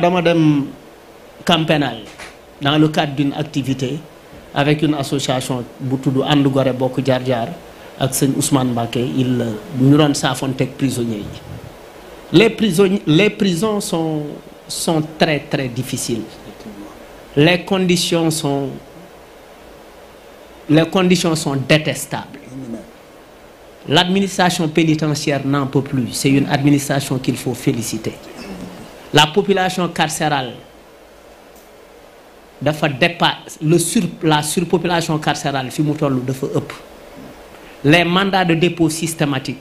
dama dem camp pénal dans le cadre d'une activité avec une association bu tudd And Goré Bokk Jaar Jaar ak sëñ Ousmane Mbacké ñu doon saafonteeg prisonniers yi. Les prisons sont très très difficiles. Les conditions sont détestables. L'administration pénitentiaire n'en peut plus. C'est une administration qu'il faut féliciter. La population carcérale dafa dépasse la surpopulation carcérale fi mu toll dafa ëpp. Les mandats de dépôt systématiques.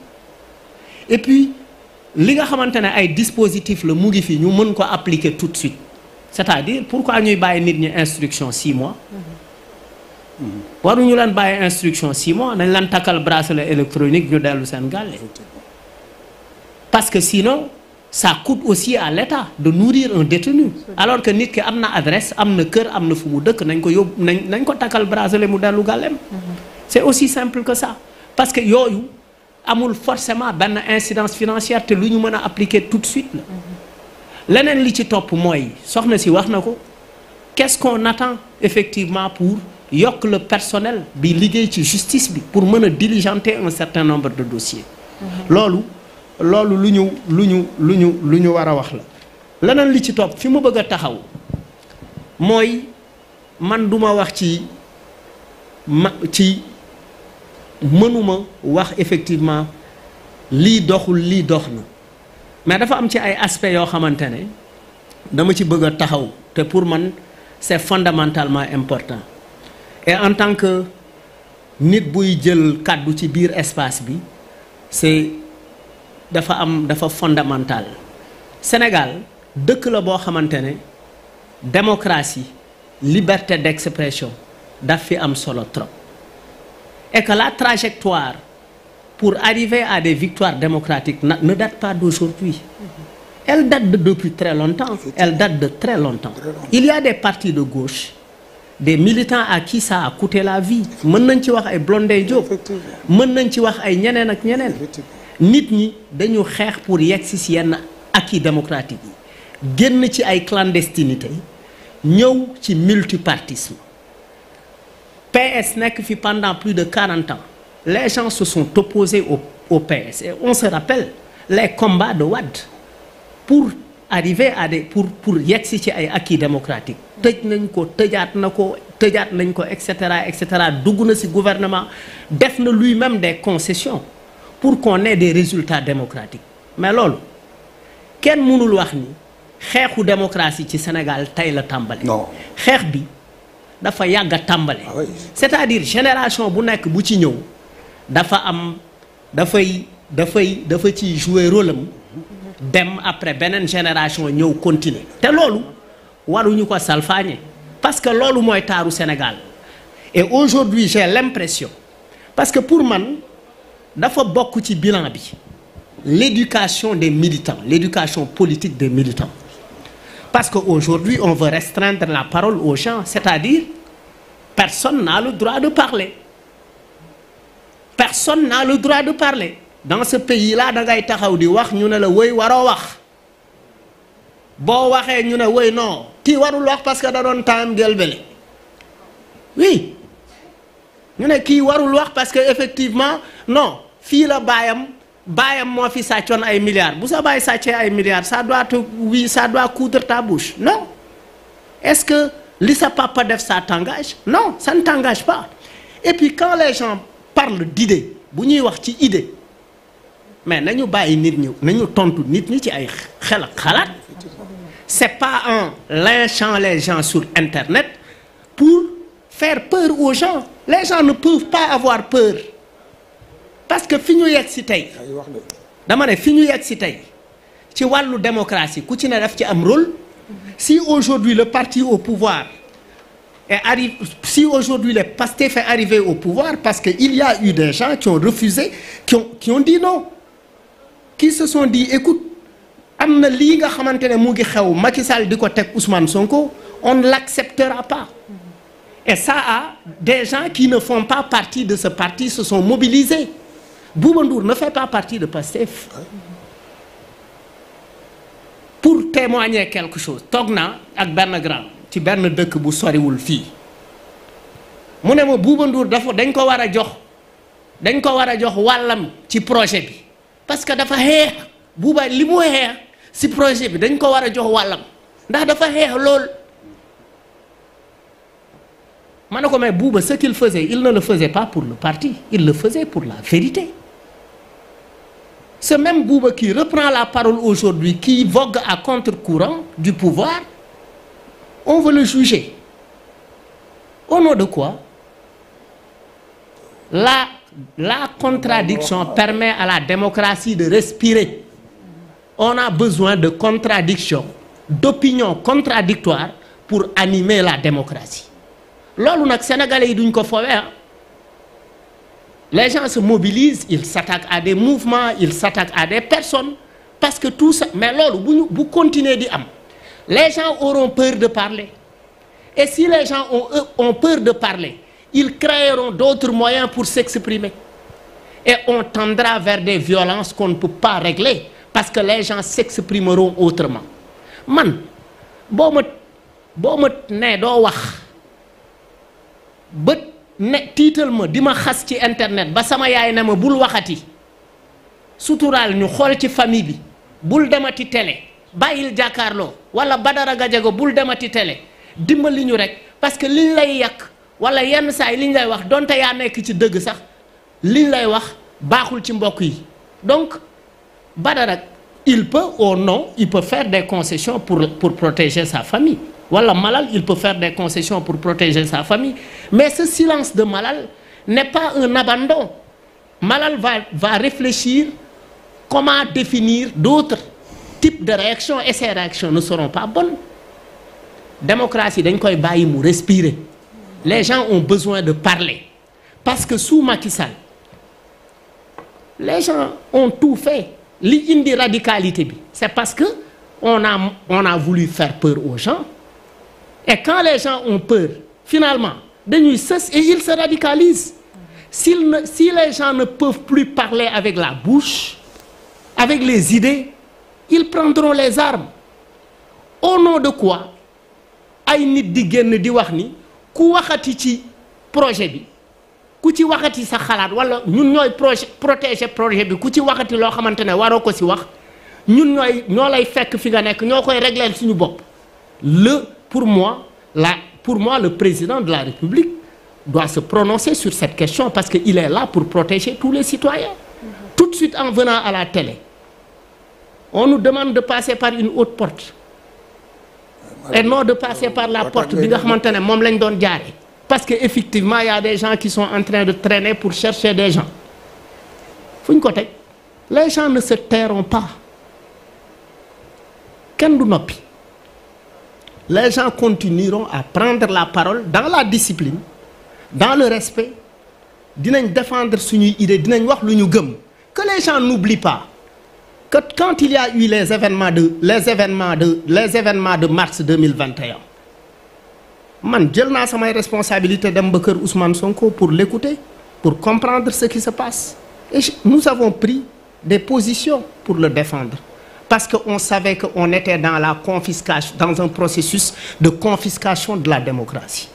Et puis li nga xamante ne ay dispositifs la mu ngi fi ñu mën ko appliquer tout de suite. C'est-à-dire pourquoi ñuy bàyyi nit ñi instruction 6 mois. waruñu leen bàyyi instruction 6 mois nañ leen takkal bracelet électronique ñu dellu seen gàlle. Parce que sinon ça coûte aussi à l'État de nourrir un détenu. Alors que nit ki am na adresse am na kër am na fu mu dëkk nañ ko yóbbu nañ ko takkal bracelet mu dellu gàllem. C'est aussi simple que ça. Parce que yooyu amul forcément benn incidence financière te lu ñu mën a appliquer tout de suite la. leneen li ci topp mooy soxna si wax na ko qu'est-ce qu'on attend effectivement pour yokk le personnel bi liggéey ci justice bi pour mën a diligenter un certain nombre de dossiers. loolu lu ñu war a wax la. leneen li ci topp fi mu bëgg a taxaw mooy man duma wax ci mënuma wax effectivement lii doxul lii dox na mais dafa am ci ay aspects yoo xamante ne dama ci bëgg a taxaw te pour man c'est fondamentalement important et en tant que nit buy jël kàddu ci biir espace bi dafa fondamental. Sénégal dëkk la boo xamante ne démocratie liberté d'expression daf fi am solo trop et que la trajectoire pour arriver à des victoires démocratiques ne date pas d'aujourd'hui. Elle date depuis très longtemps. Elle date de très longtemps. Il y a des partis de gauche, des militants à qui ça a coûté la vie. Mën nañ ci wax ay Blondin Diop. Mën nañ ci wax ay ñeneen ak ñeneen. Nit ñi dañu xeex pour yegsi ci yenn acquis démocratique yi. Génn ci ay clandestinité ñëw ci multipartisme. PS nekk fi pendant plus de 40 ans. Les gens se sont opposés au PS et on se rappelle les combats de Wade pour arriver à pour yegsi ci ay acquis démocratiques. Tëj nañ ko tëjaat nañ ko et cetera dugg na ci gouvernement def na lui-même des concessions pour qu'on ait des résultats démocratiques mais loolu kenn mënul wax ni xeexu démocratie ci Sénégal tey la tàmbale. non xeex bi dafa yàgg a tàmbale. c'est-à-dire génération bu nekk bu ci ñëw. dafa ci jouer rôle am dem après beneen génération ñëw continuer te loolu waruñu ko salfaañe parce que loolu mooy taaru Sénégal et aujourd'hui j'ai l'impression parce que pour man dafa bokk ci bilan bi l'éducation des militants l'éducation politique des militants parce que aujourd'hui on veut restreindre la parole aux gens c'est-à-dire personne n'a le droit de parler. Personne n'a le droit de parler. Dans ce pays-là, da ngay taxaw di wax ñu ne la wëy waroo wax boo waxee ñu ne wëy non kii warul wax parce que da doon time gelbele oui ñu ne kii warul wax parce que effectivement non fii la baayam moo fi sàccoon ay milliards bu sa baay sàccee ay milliards ça doit coudre ta bouche non est-ce que li sa papa def ça t'engage non ça ne t'engage pas et puis quand les gens parle d'idée bu ñuy wax ci idée mais nañu bàyyi nit ñi nañu tontu nit ñi ci ay xel ak xalaat c'est pas en lynchant les gens sur internet pour faire peur aux gens les gens ne peuvent pas avoir peur parce que fi ñu yegg ci tey dama ne fi ñu yegg ci tey ci wàllu démocratie ku ci ne daf ci am rôle si aujourd'hui le parti au pouvoir si aujourd'hui le PASTEF est arrivé au pouvoir parce que il y a eu des gens qui ont refusé qui ont dit non qui se sont dit écoute am na lii nga xamante ne mu ngi xew Macky Sall di ko teg Ousmane Sonko on ne l'acceptera pas et ça a des gens qui ne font pas partie de ce parti se sont mobilisés. Bouba Ndour ne fait pas partie de PASTEF pour témoigner quelque chose toog naa ak benn grand ci benn dëkk bu soriwul fii mu ne ma Bouba Ndour dañ ko war a jox wàllam ci projet bi parce que dafa xeex Bouba li mu xeex ci projet bi dañ ko war a jox wàllam ndax dafa xeex lool. ma ne ko mais Bouba ce qu'il faisait il ne le faisait pas pour le parti il le faisait pour la vérité. Ce même Bouba qui reprend la parole aujourd'hui, qui vogue à contre-courant du pouvoir, on veut le juger. Au nom de quoi? La contradiction permet à la démocratie de respirer. On a besoin de contradictions, d'opinions contradictoires pour animer la démocratie. Loolu nag Sénégalais yi duñ ko fowe. Les gens se mobilisent, ils s'attaquent à des mouvements, ils s'attaquent à des personnes, parce que tout ça, mais loolu bu continuer di am, les gens auront peur de parler. Et si les gens ont peur de parler, ils créeront d'autres moyens pour s'exprimer. Et on tendra vers des violences qu'on ne peut pas régler, parce que les gens s'exprimeront autrement. Man, boo ma nee doo wax bët ne tiital ma di ma xas ci internet ba sama yaay ne ma bul waxati suturaal ñu xool ci famille bi bul demati télé bàyyil jàkkaarloo wala Badara Gadiaga bul demati télé dimbali ñu rek parce que liñ lay yàq wala yenn saa yi liñ lay wax donte yaa nekk ci dëgg sax liñ lay wax baaxul ci mbokk yi. Donc Badara il peut ou non il peut faire des concessions pour protéger sa famille. Voilà, Malal, il peut faire des concessions pour protéger sa famille. Mais ce silence de Malal n'est pas un abandon. Malal va réfléchir comment définir d'autres types de réactions et ces réactions ne seront pas bonnes. Démocratie, dañ koy bàyyi mu respirer. Les gens ont besoin de parler. Parce que sous Macky Sall, les gens ont tout fait. Li indi radicalité bi, c'est parce que on a voulu faire peur aux gens. Et quand les gens ont peur, finalement, dañuy sës et ils se radicalisent. Si les gens ne peuvent plus parler avec la bouche, avec les idées, ils prendront les armes. Au nom de quoi ay nit di génn di wax ni ku waxati ci projet bi ku ci waxati sa xalaat wala ñun ñooy protéger projet bi ku ci waxati loo xamante ne waroo ko ci wax ñun ñoo lay fekk fi nga nekk ñoo koy régler suñu bopp. Pour moi, le président de la République doit se prononcer sur cette question parce qu'il est là pour protéger tous les citoyens. Tout de suite en venant à la télé, on nous demande de passer par une autre porte. Et non de passer par la porte bi nga xamante ne moom lañ doon jaare. Parce qu'effectivement, il y a des gens qui sont en train de traîner pour chercher des gens. Fu ñu ko teg les gens ne se tairont pas. Kenn du noppi. Les gens continueront à prendre la parole dans la discipline, dans le respect, dinañ défendre suñuy idée, dinañ wax lu ñu gëm. Que les gens n'oublient pas que quand il y a eu les événements de mars 2021, man jël naa samay responsabilité dem ba kër Ousmane Sonko pour l'écouter, pour comprendre ce qui se passe. Et nous avons pris des positions pour le défendre. Parce qu'on savait qu'on était dans la confiscation, dans un processus de confiscation de la démocratie.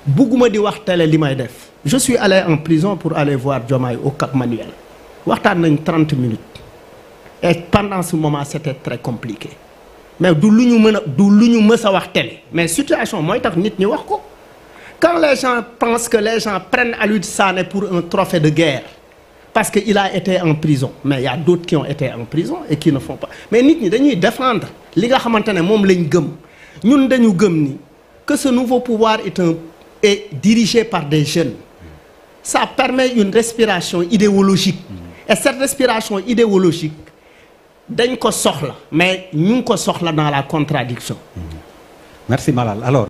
Bugguma di wax télé li may def. Je suis allé en prison pour aller voir Diomaye au Cap Manuel. Waxtaan nañ 30 minutes. Et pendant ce moment, c'était très compliqué. Mais du lu ñu mës a wax télé. Mais situation mooy tax nit ñi wax ko. Quand les gens pensent que les gens prennent Aliou Sané pour un trophée de guerre, parce qu'il a été en prison, mais il y a d'autres qui ont été en prison et qui ne font pas. Mais nit ñi dañuy défendre li nga xamante ne moom lañ gëm ñun dañu gëm ni que ce nouveau pouvoir est dirigé par des jeunes. Ça permet une respiration idéologique. Et cette respiration idéologique dañ ko soxla mais ñu ngi ko soxla dans la contradiction. Merci Malal. Alors